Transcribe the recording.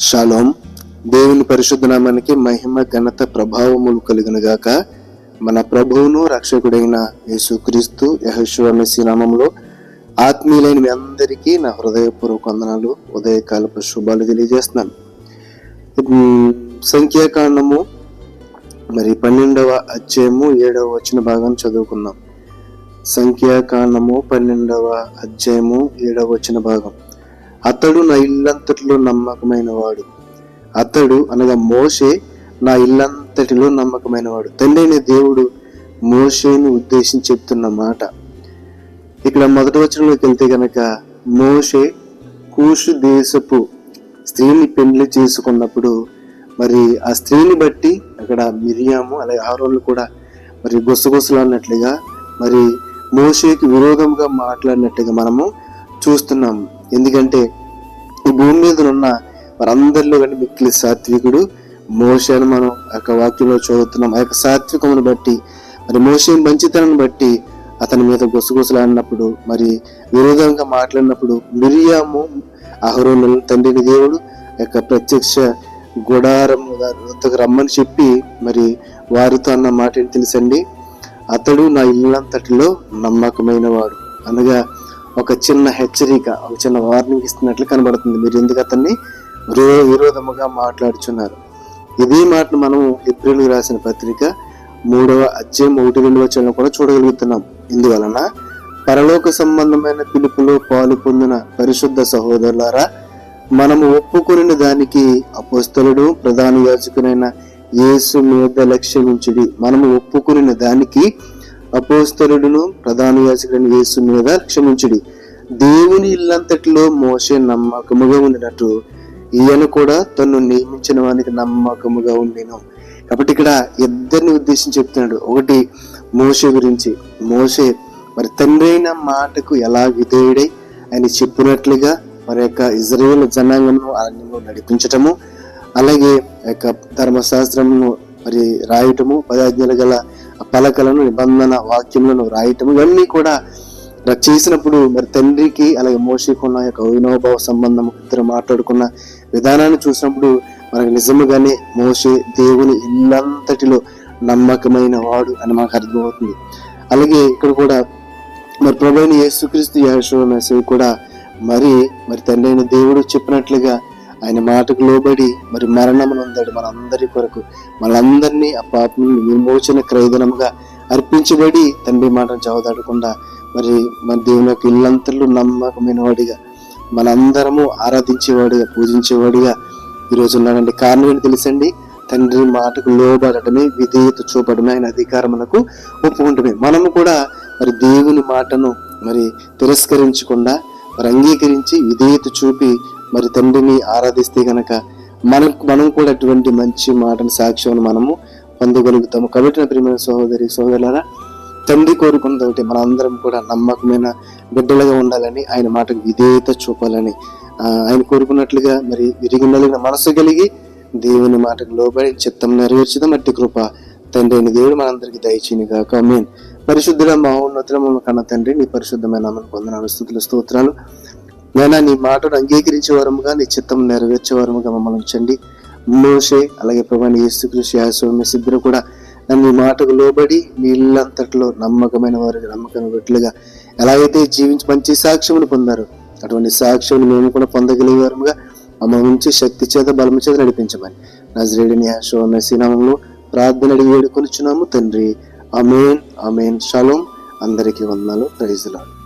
Shalom. దేవుని పరిశుద్ధ నామానికి మహిమ ఘనత ప్రభావములు కలుగునుగాక. మన ప్రభువును రక్షకుడైన యేసుక్రీస్తు యెహోషువ మెస్సీ నామములో ఆత్మీయులైన మీ అందరికీ నా హృదయపూర్వక వందనాలు, ఉదయకాలపు శుభాలు తెలియజేస్తున్నాను. సంఖ్యాకాండము 12వ అధ్యాయము 7వ వచన భాగం చదువుకుందాం. సంఖ్యాకాండము 12వ అధ్యాయము 7వ వచన భాగం. అతడు నా ఇల్లంతటిలో నమ్మకమైన వాడు. అతడు అనగా మోషే నా ఇల్లంతటిలో నమ్మకమైన వాడు. తండ్రి అయిన దేవుడు మోషేను ఉద్దేశించి చెప్తున్న మాట. ఇక్కడ మొదటి వచనంలోకి వెళ్తే గనక, మోషే కూషు దేశపు స్త్రీని పెళ్లి చేసుకున్నప్పుడు మరి ఆ స్త్రీని బట్టి అక్కడ మిరియాము అలాగే ఆరోన్లు కూడా మరి గుసగుసలాడినట్లుగా మరి మోషేకి విరోధంగా మాట్లాడినట్టుగా మనము చూస్తున్నాము. ఎందుకంటే ఈ భూమి మీద ఉన్న వారందరిలో కానీ మిక్కిలి సాత్వికుడు మోషే అని మనం ఆ వాక్యంలో చదువుతున్నాం. ఆ యొక్క సాత్వికమును బట్టి మరి మోషే మంచితనాన్ని బట్టి అతని మీద గుసగుసలాడినప్పుడు మరి విరోధంగా మాట్లాడినప్పుడు మిరియాము అహరోను తండ్రిని దేవుడు యొక్క ప్రత్యక్ష గుడారము వద్దకు రమ్మని చెప్పి మరి వారితో అన్న మాట ఏంటి తెలుసండి? అతడు నా ఇల్లంతటిలో నమ్మకమైన వాడు అనగా ఒక చిన్న హెచ్చరిక, ఒక చిన్న వార్నింగ్ ఇస్తున్నట్లు కనబడుతుంది. మీరు ఎందుకు అతన్ని విరోధముగా మాట్లాడుచున్నారు? ఇదే మాటను మనం ఏప్రిల్ రాసిన పత్రిక 3వ అధ్యాయం 1-2 వచనాలను కూడా చూడగలుగుతున్నాం. ఇందువలన పరలోక సంబంధమైన పిలుపులో పాలు పొందిన పరిశుద్ధ సహోదరులారా, మనము ఒప్పుకొనిన దానికి అపోస్తలుడు ప్రధాన యాజకునైన యేసు మీద లక్ష్యముంచుడి. మనము ఒప్పుకొనిన దానికి అపోస్తలుడును ప్రధాన యాజకుడైన యేసు మీద లక్ష్యముంచుడి. దేవుని ఇల్లంతటిలో మోషే నమ్మకముగా ఉండినట్టు ఈయన కూడా తను నియమించిన వానికి నమ్మకముగా ఉండేను. కాబట్టి ఇక్కడ ఇద్దరిని ఉద్దేశించి చెప్తున్నాడు. ఒకటి మోషే గురించి. మోషే మరి తండ్రి అయిన మాటకు ఎలా విధేయుడై ఆయన చెప్పినట్లుగా మరి యొక్క ఇజ్రాయేల్ జనాంగంను అరణ్యంలో నడిపించటము, అలాగే యొక్క ధర్మశాస్త్రమును మరి రాయటము, 10 ఆజ్ఞలు గల పలకలను నిబంధన వాక్యములను రాయటము, ఇవన్నీ కూడా చేసినప్పుడు మరి తండ్రికి అలాగే మోషేకు ఉన్న యొక్క అవినోభావ సంబంధం ఇద్దరు మాట్లాడుకున్న విధానాన్ని చూసినప్పుడు మనకు నిజముగానే మోషే దేవుని ఇల్లంతటిలో నమ్మకమైన వాడు అని మనకు అర్థమవుతుంది. అలాగే ఇక్కడ కూడా మరి ప్రభువైన యేసుక్రీస్తు యెహోషువ మెస్సీ కూడా మరి తండ్రి అయిన దేవుడు చెప్పినట్లుగా ఆయన మాటకు లోబడి మరి మరణమును పొందాడు మనందరి కొరకు. మనందరినీ ఆ పాపం నుండి విమోచన క్రయధనముగా అర్పించబడి తండ్రి మాటను చదవదాడకుండా మరి మన దేవుని యొక్క ఇల్లంతలో నమ్మకమైన వాడిగా మనందరము ఆరాధించేవాడిగా పూజించేవాడిగా ఈరోజు ఉన్నాడండి. కారణం ఏంటి తెలుసండి? తండ్రి మాటకు లోబడటమే, విధేయత చూపడమే, ఆయన అధికారములకు ఒప్పుకుంటమే. మనము కూడా మరి దేవుని మాటను మరి తిరస్కరించకుండా మరి అంగీకరించి విధేయత చూపి మరి తండ్రిని ఆరాధిస్తే గనక మనం కూడా అటువంటి మంచి మాటను సాక్ష్యం మనము పొందగలుగుతాము. కాబట్టి నా ప్రియమైన సోదరులారా, తండ్రి కోరుకున్నది ఒకటి, మన అందరం కూడా నమ్మకమైన బిడ్డలుగా ఉండాలని, ఆయన మాటకు విధేయత చూపాలని, ఆయన కోరుకున్నట్లుగా మరి విరిగినలిగిన మనసు కలిగి దేవుని మాటకు లోబడి చిత్తం నెరవేర్చుదాం. అట్టి కృప తండ్రి అయిన దేవుడు మనందరికీ దయచేయునుగాక. ఆమేన్. పరిశుద్ధుల మహోన్నతముల కన్న తండ్రి, నీ పరిశుద్ధమైన నామమునకు వందనాలు, స్తుతులు, స్తోత్రాలు. నైనా నీ మాటను అంగీకరించే వారముగా, నీ చిత్తం నెరవేర్చే వారముగా మమ్మల్ని ఉంచండి. మోషే అలాగే ప్రభువైన యేసుక్రీస్తు యెహోషువ మెస్సీ ఇద్దరు కూడా నీ మాటకు లోబడి నీ ఇల్లంతట్లో నమ్మకమైన వారికి నమ్మకమైన బిడ్డలుగా ఎలాగైతే జీవించి మంచి సాక్ష్యమును పొందారు, అటువంటి సాక్ష్యం మేము కూడా పొందగలిగేవారుగా మమ్మల్ని ఉంచి శక్తి చేత బలము చేత నడిపించమని నజరేయుడైన యెహోషువ మెస్సీ నామములో ప్రార్థన అడిగి వేడుకొనుచున్నాము తండ్రి. Amen, amen. షాలోమ్. అందరికీ వందనాలు. Praise the lord.